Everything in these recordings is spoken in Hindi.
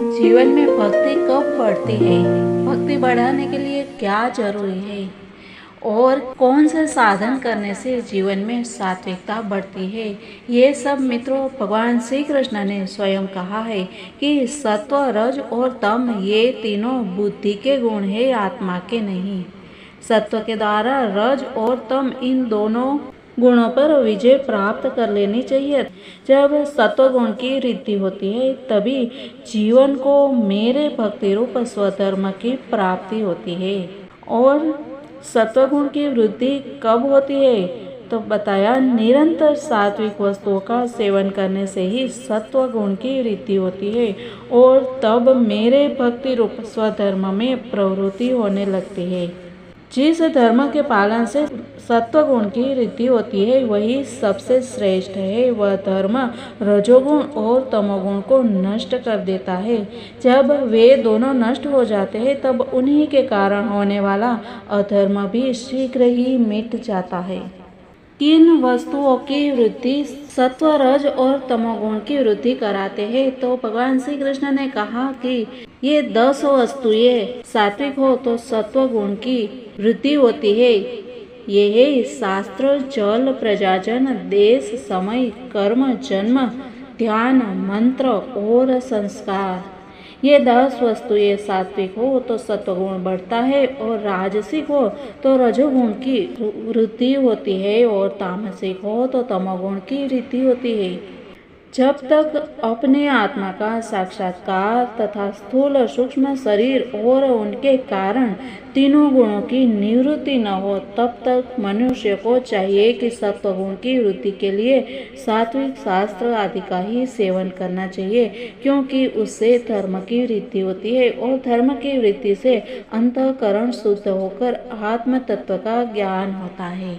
जीवन में भक्ति कब बढ़ती है, भक्ति बढ़ाने के लिए क्या जरूरी है और कौन से साधन करने से जीवन में सात्विकता बढ़ती है। ये सब मित्रों भगवान श्री कृष्ण ने स्वयं कहा है कि सत्व, रज और तम ये तीनों बुद्धि के गुण है, आत्मा के नहीं। सत्व के द्वारा रज और तम इन दोनों गुणों पर विजय प्राप्त कर लेनी चाहिए। जब सत्व गुण की वृद्धि होती है तभी जीवन को मेरे भक्ति रूप स्वधर्म की प्राप्ति होती है। और सत्व गुण की वृद्धि कब होती है तो बताया, निरंतर सात्विक वस्तुओं का सेवन करने से ही सत्व गुण की वृद्धि होती है और तब मेरे भक्ति रूप स्वधर्म में प्रवृत्ति होने लगती है। जिस धर्म के पालन से सत्व गुण की वृद्धि होती है वही सबसे श्रेष्ठ है। वह धर्म रजोगुण और तमोगुण को नष्ट कर देता है। जब वे दोनों नष्ट हो जाते हैं तब उन्हीं के कारण होने वाला अधर्म भी शीघ्र ही मिट जाता है। किन वस्तुओं की वृद्धि सत्व, रज और तमोगुण की वृद्धि कराते हैं तो भगवान श्री कृष्ण ने कहा कि ये 10 वस्तुएं सात्विक हो तो सत्व गुण की वृद्धि होती है। ये है शास्त्र, जल, प्रजाजन, देश, समय, कर्म, जन्म, ध्यान, मंत्र और संस्कार। ये 10 वस्तुएं सात्विक हो तो सत्वगुण बढ़ता है और राजसिक हो तो रजोगुण की वृद्धि होती है और तामसिक हो तो तमोगुण की वृद्धि होती है। जब तक अपने आत्मा का साक्षात्कार तथा स्थूल सूक्ष्म शरीर और उनके कारण तीनों गुणों की निवृत्ति न हो तब तक मनुष्य को चाहिए कि सत्वगुण की वृद्धि के लिए सात्विक शास्त्र आदि का ही सेवन करना चाहिए, क्योंकि उससे धर्म की वृद्धि होती है और धर्म की वृद्धि से अंतःकरण शुद्ध होकर आत्म तत्व का ज्ञान होता है।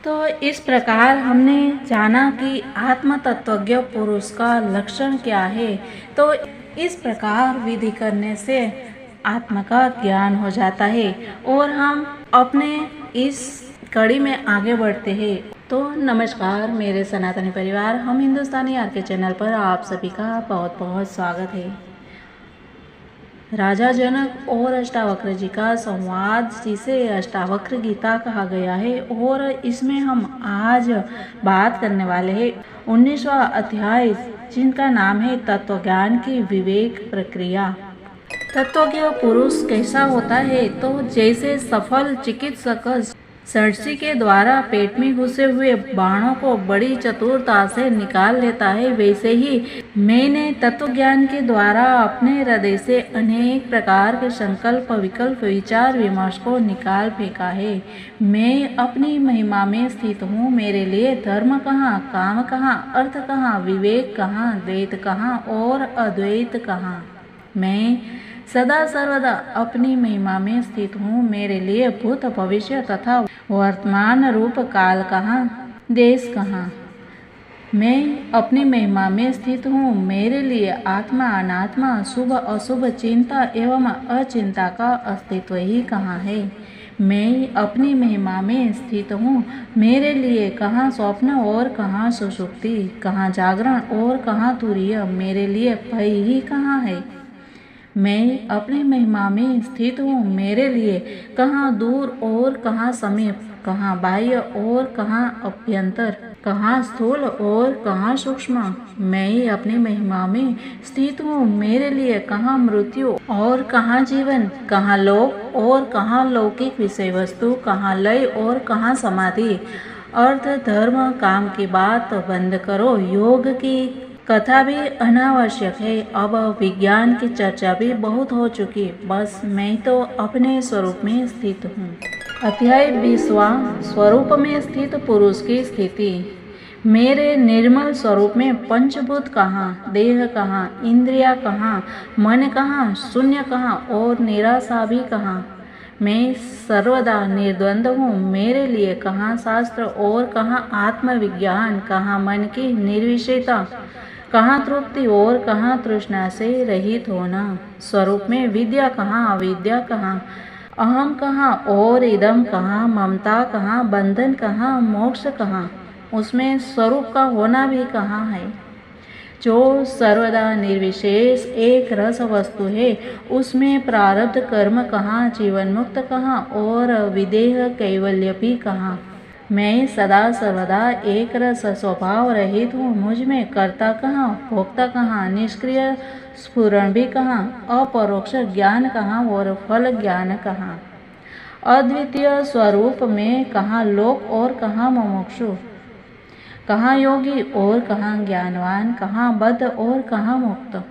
तो इस प्रकार हमने जाना कि आत्म तत्वज्ञ पुरुष का लक्षण क्या है। तो इस प्रकार विधि करने से आत्मा का ज्ञान हो जाता है और हम अपने इस कड़ी में आगे बढ़ते हैं। तो नमस्कार मेरे सनातनी परिवार, हम हिंदुस्तानी आर के चैनल पर आप सभी का बहुत बहुत स्वागत है। राजा जनक और अष्टावक्र जी का संवाद, जिसे अष्टावक्र गीता कहा गया है, और इसमें हम आज बात करने वाले हैं 19वां अध्याय, जिनका नाम है तत्वज्ञान की विवेक प्रक्रिया। तत्वज्ञ पुरुष कैसा होता है तो जैसे सफल चिकित्सक सर्ची के द्वारा पेट में घुसे हुए बाणों को बड़ी चतुरता से निकाल लेता है, वैसे ही मैंने तत्वज्ञान के द्वारा अपने हृदय से अनेक प्रकार के संकल्प, विकल्प, विचार विमर्श को निकाल फेंका है। मैं अपनी महिमा में स्थित हूँ। मेरे लिए धर्म कहाँ, काम कहाँ, अर्थ कहाँ, विवेक कहाँ, द्वैत कहाँ और अद्वैत कहाँ। मैं सदा सर्वदा अपनी महिमा में स्थित हूँ। मेरे लिए भूत, भविष्य तथा वर्तमान रूप काल कहाँ, देश कहाँ। मैं अपनी महिमा में स्थित हूँ। मेरे लिए आत्मा, अनात्मा, शुभ अशुभ, चिंता एवं अचिंता का अस्तित्व ही कहाँ है। मैं अपनी महिमा में स्थित हूँ। मेरे लिए कहाँ स्वप्न और कहाँ सुषुप्ति, कहाँ जागरण और कहाँ तुरीय, मेरे लिए भय ही कहाँ है। मैं अपनी महिमा में स्थित हूँ। मेरे लिए कहाँ दूर और कहाँ समीप, कहाँ बाह्य और कहाँ अभ्यंतर, कहाँ स्थूल और कहाँ सूक्ष्म। मैं अपनी महिमा में स्थित हूँ। मेरे लिए कहाँ मृत्यु और कहाँ जीवन, कहाँ लोक और कहाँ लौकिक विषय वस्तु, कहाँ लय और कहाँ समाधि। अर्थ, धर्म, काम की बात बंद करो, योग की कथा भी अनावश्यक है। अब विज्ञान की चर्चा भी बहुत हो चुकी, बस मैं तो अपने स्वरूप में स्थित हूँ। अध्याय 20वां, स्वरूप में स्थित पुरुष की स्थिति। मेरे निर्मल स्वरूप में पंचभूत कहाँ, देह कहाँ, इंद्रिया कहाँ, मन कहाँ, शून्य कहाँ और निराशा भी कहाँ। मैं सर्वदा निर्द्वंद हूँ। मेरे लिए कहाँ शास्त्र और कहाँ आत्मविज्ञान, कहाँ मन की निर्विषयता, कहाँ तृप्ति और कहाँ तृष्णा से रहित होना। स्वरूप में विद्या कहाँ, अविद्या कहाँ, अहम कहाँ और इदम कहाँ, ममता कहाँ, बंधन कहाँ, मोक्ष कहाँ। उसमें स्वरूप का होना भी कहाँ है। जो सर्वदा निर्विशेष एक रस वस्तु है, उसमें प्रारब्ध कर्म कहाँ, जीवन मुक्त कहाँ और विदेह कैवल्य भी कहाँ। मैं सदा सर्वदा एक रस स्वभाव रहित हूँ। मुझ में कर्ता कहाँ, भोक्ता कहाँ, निष्क्रिय स्फुरण भी कहाँ, अपरोक्ष ज्ञान कहाँ और फल ज्ञान कहाँ। अद्वितीय स्वरूप में कहाँ लोक और कहाँ मुमुक्षु, कहाँ योगी और कहाँ ज्ञानवान, कहाँ बद्ध और कहाँ मुक्त।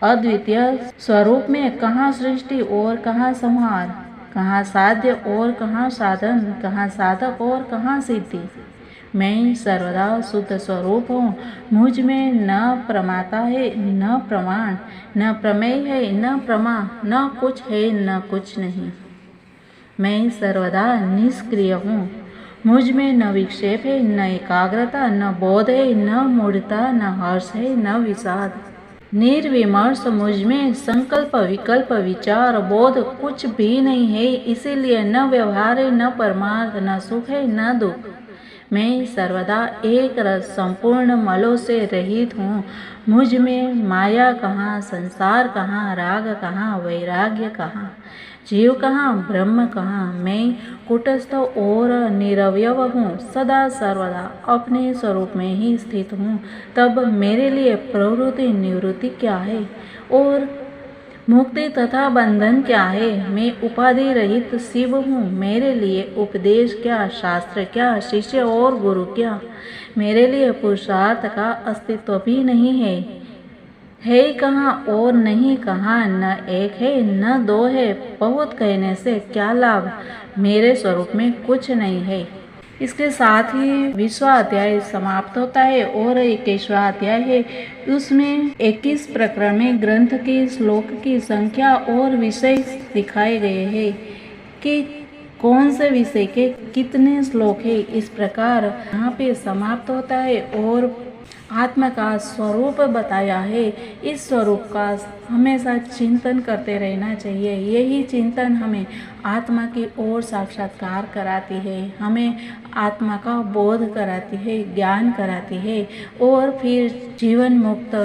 अद्वितीय स्वरूप में कहाँ सृष्टि और कहाँ संहार, कहाँ साध्य और कहाँ साधन, कहाँ साधक और कहाँ सिद्धि। मैं सर्वदा शुद्ध स्वरूप हूँ। मुझ में न प्रमाता है, न प्रमाण, न प्रमेय है, न प्रमा, न कुछ है, न कुछ नहीं। मैं सर्वदा निष्क्रिय हूँ। मुझ में न विक्षेप है, न एकाग्रता, न बोध है, न मूढ़ता, न हर्ष है, न विषाद। निर्विमर्श मुझ में संकल्प, विकल्प, विचार, बोध कुछ भी नहीं है। इसीलिए न व्यवहार है, न परमार्थ, न सुख है, न दुख। मैं सर्वदा एक रस संपूर्ण मलों से रहित हूँ। मुझ में माया कहाँ, संसार कहाँ, राग कहाँ, वैराग्य कहाँ, जीव कहाँ, ब्रह्म कहाँ। मैं कुटस्थ और निरवयव हूँ, सदा सर्वदा अपने स्वरूप में ही स्थित हूँ। तब मेरे लिए प्रवृत्ति निवृत्ति क्या है और मुक्ति तथा बंधन क्या है। मैं उपाधि रहित शिव हूँ। मेरे लिए उपदेश क्या, शास्त्र क्या, शिष्य और गुरु क्या। मेरे लिए पुरुषार्थ का अस्तित्व भी नहीं है कहाँ और नहीं कहाँ। न एक है, न दो है, बहुत कहने से क्या लाभ। मेरे स्वरूप में कुछ नहीं है। इसके साथ ही 20वां अध्याय समाप्त होता है और 21वां अध्याय है। उसमें 21 प्रकरण में ग्रंथ के श्लोक की संख्या और विषय दिखाए गए हैं कि कौन से विषय के कितने श्लोक है। इस प्रकार यहाँ पे समाप्त होता है और आत्मा का स्वरूप बताया है। इस स्वरूप का हमेशा चिंतन करते रहना चाहिए। यही चिंतन हमें आत्मा की ओर साक्षात्कार कराती है, हमें आत्मा का बोध कराती है, ज्ञान कराती है और फिर जीवन मुक्त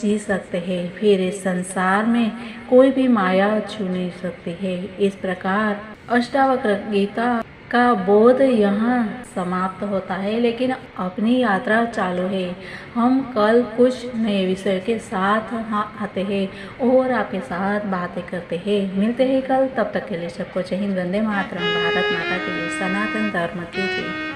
जी सकते हैं। फिर इस संसार में कोई भी माया छू नहीं सकती है। इस प्रकार अष्टावक्र गीता का बोध यहाँ समाप्त होता है, लेकिन अपनी यात्रा चालू है। हम कल कुछ नए विषय के साथ आते हैं और आपके साथ बातें करते हैं। मिलते हैं कल, तब तक के लिए सबको जय हिंद, वंदे मातरम। भारत माता के लिए, सनातन धर्म की जय।